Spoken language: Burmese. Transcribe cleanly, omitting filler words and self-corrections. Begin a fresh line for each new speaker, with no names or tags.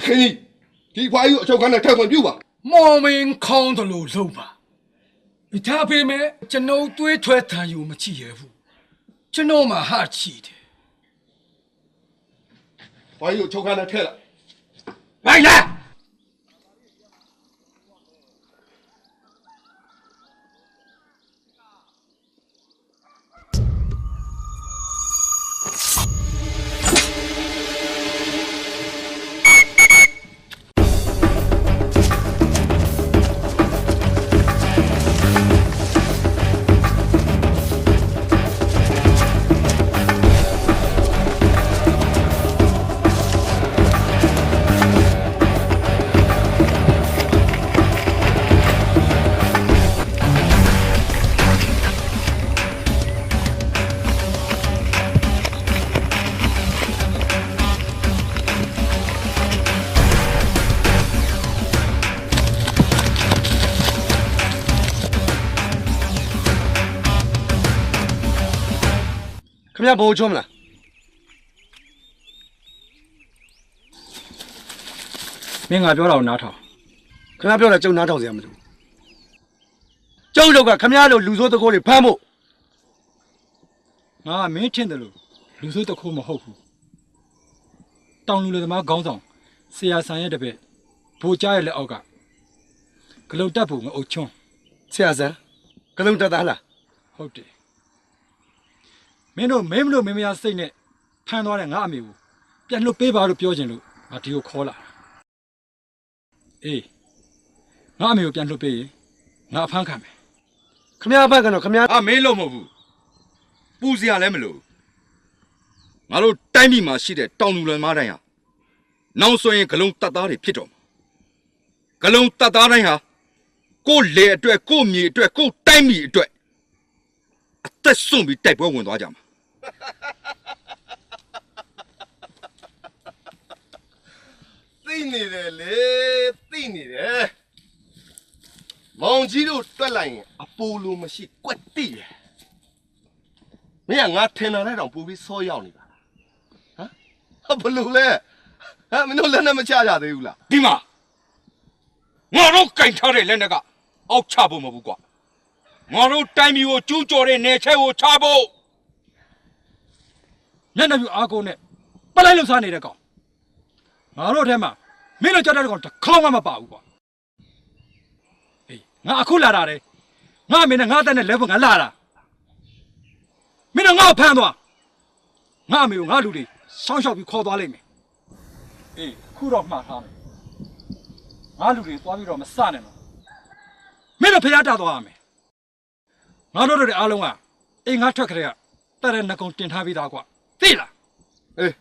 ခင်ကြီးဒီဖွားကြီးအချုပ်ခန်းနဲ့ထည့်ခွင့်ပြုပါ
မော်မင်းခေါင်းတယ်လို့လုပ်ပါမိသားဖေမဲ့ကျွန်ုပ်တွေးထွဲထန်ယူမကြည့်ရဘူးကျွန်တော်မှဟာချီတယ်
ဖွားကြီးအချုပ်ခန်းနဲ့ထည့်လိုက်
လိုက်လား
ခမရဘိုးချုံးမလားမင်းငါပြောတာကိုနားထောင်ခမရပြောတာကျုံနားထောင်စရာမလိုကျုံတို့ကခမရလိုလူဆိုးတကိုးတွေဖမ်းဖို့ငါမင်းထင်တယ်လို့လူဆိုးတကိုးမဟုတ်ဘူးတောင်လူလေသမားခေါင်းဆောင်ဆရာဆန်ရဲ့တပည့်ဘိုးကြားရဲ့လက်အောက်ကဂလုံတက်ဖို့ငါအုပ်ချွန်းဆရာဆန်ဂလုံတက်သားလားဟုတ်တယ်မင်းတို့မင်းမလို့မင်းမရစိတ်နဲ့ဖမ်းသွားတဲ့ငါအမေကိုပြန်လွတ်ပေးပါလို့ပြောချင်လို့ငါဒီကိုခေါ်လာအေးငါအမေကိုပြန်လွတ်ပေးရင်ငါအဖမ်းခံမယ်ခမရဘက်ကတော့ခမရ
မင်းလို့မဟုတ်ဘူးပူစရာလည်းမလိုငါတို့တိုင်းပြည်မှာရှိတဲ့တောင်လူလယ်မားတိုင်းဟာနောက်ဆိုရင်ဂလုံတပ်သားတွေဖြစ်တော့ဂလုံတပ်သားတိုင်းဟာကိုယ့်လေအတွက်ကိုယ့်မြေအတွက်ကိုယ့်တိုင်းပြည်အတွက်အသက်စွန့်ပြီးတိုက်ပွဲဝင်သွားကြမှာ
သိနေတယ်လေသိနေတယ်မောင်ကြီးတို့တွက်လိုက်ရင်အပူလိုမရှိကွက်တိတယ်မင်းကငါထင်တာနဲ့တောင်ပူပြီးစောရောက်နေပါလားဟမ်ဘလို့လဲမင်းတို့လက်နဲ့မချကြသေးဘူးလား
ဒီမှာငါတို့ကင်ထားတဲ့လက်နက်ကအောက်ချဖို့မဟုတ်ဘူးကွာငါတို့တိုင်းပြည်ကိုကျူးကျော်တဲ့နယ်ချဲကိုချဖို့
ညနေပြအားကိုနဲ့ပလိုက်လို့စားနေတဲ့ကောင်ငါတို့ထဲမှာမင်းတို့ကြောက်တဲ့ကောင်တစ်ခေါင်းမှမပါဘူးကွာအေးငါအခုလာတာလေငါမင်းနဲ့ငါတက်နဲ့လဲဖို့ငါလာတာမင်းတို့ငါ့ကိုဖမ်းသွားငါအမေကိုငါလူတွေစောင်းရှောက်ပြီးခေါ်သွားလိမ့်မယ်အေးအခုတော့မှားထားမယ်ငါလူတွေသွားပြီးတော့မစနဲ့တော့မင်းတို့ဖျားတာသွားရမယ်ငါတို့တွေအားလုံးကအိမ်ငါထွက်ခရဲကတဲ့တဲ့နှကုံတင်ထားပြီးသားကွာသိလား
အေး